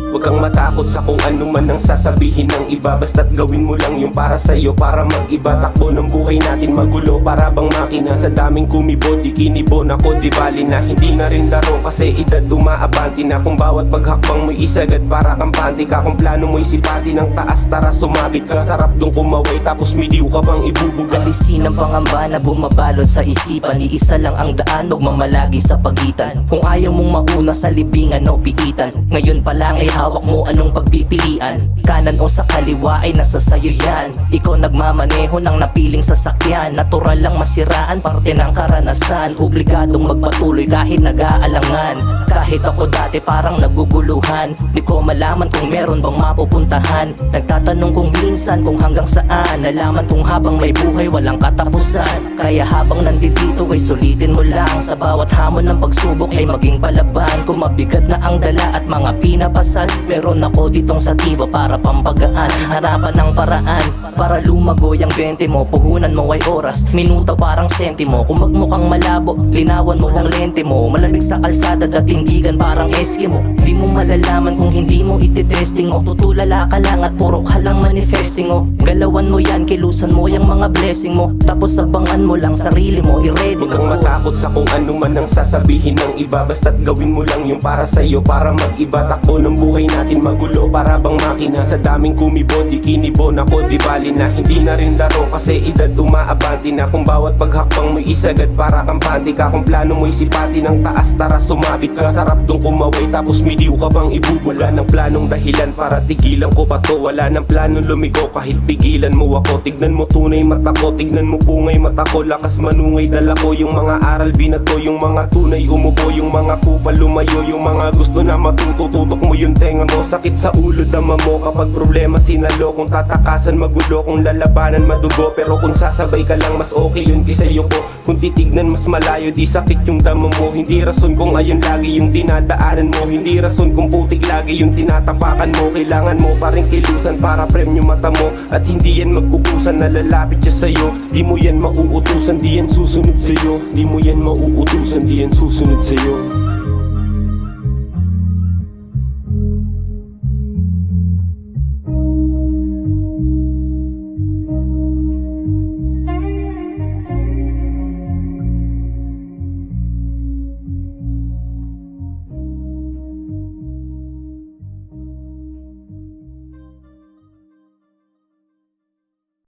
Huwag kang matakot sa kung ano man ang sasabihin ng iba. Basta't gawin mo lang yung para sa'yo, para mag-iba. Takbo ng buhay natin magulo, para bang makina. Sa daming kumibo, di kinibon ako, di bali na. Hindi na rin laro kasi edad umaabanti na. Kung bawat paghakbang mo'y isagad para kampante ka. Kung plano mo'y sipati ng taas, tara sumabit ka. Sarap dong kumaway tapos midiw ka bang ibubuga. Alisin ang pangamba na bumabalot sa isipan. Iisa lang ang daan, huwag mamalagi sa pagitan. Kung ayaw mong mauna sa libingan o piitan, ngayon pa lang ay hawak mo anong pagpipilian. Kanan o sa kaliwa ay nasa sayo yan. Ikaw nagmamaneho ng napiling sasakyan. Natural lang masiraan, parte ng karanasan. Obligadong magpatuloy kahit nag-aalangan. Kahit ako dati parang naguguluhan, di ko malaman kung meron bang mapupuntahan. Nagtatanong kung minsan kung hanggang saan. Nalaman kung habang may buhay walang katapusan. Kaya habang nandito ay sulitin mo lang. Sa bawat hamon ng pagsubok ay maging palaban. Kung mabigat na ang dala at mga pinapasan, meron ako ditong sativa para pampagaan. Harapan ng paraan para lumago yung 20 mo. Puhunan mo ay oras, minuto parang sentimo. Kung magmukhang malabo, linawan mo lang lente mo. Malamig sa kalsada, datindigan parang Eskimo. Di mo malalaman kung hindi mo ititesting o tutulala ka lang at puro ka lang manifesting o. Galawan mo yan, kilusan mo yung mga blessing mo. Tapos abangan mo lang sarili mo, i-ready mo. Huwag kang matakot sa kung ano man ang sasabihin ng iba. Basta't gawin mo lang yung para sa'yo, para mag-iba. Takbo ng buhay natin magulo, para bang makina. Sa daming kumibo, di kinibon ako, di bali na. Hindi na rin laro kasi edad umaabanti na. Kung bawat paghakbang mo'y isagad para kampante ka. Kung plano mo'y sipati ng taas, tara sumabit ka. Sarap dong kumaway tapos midiw ka bang ibubula. Ng planong dahilan para tigilan ko pa to. Wala ng planong lumigo kahit pigilan mo ako. Tignan mo tunay mata ko, tignan mo pungay mata ko. Lakas manungay dala ko, yung mga aral binato. Yung mga tunay umupo, yung mga kupal lumayo. Yung mga gusto na matutututok mo yung tenga mo. Sakit sa ulo dama mo kapag problema sinalo. Kung tatakasan magulo, kung lalabanan madugo. Pero kung sasabay ka lang mas okay yun kisa yuko. Kung titignan mas malayo di sakit yung dama mo. Hindi rason kung ayun lagi yung dinadaanan mo. Hindi rason kung putik lagi yung tinatapakan mo. Kailangan mo pa rin kilusan para premyo mata mo. At hindi yan magkukusan na lalapit siya sa'yo. Di mo yan mauutusan, di yan susunod sa'yo. Di mo yan mauutusan, di yan susunod sa'yo.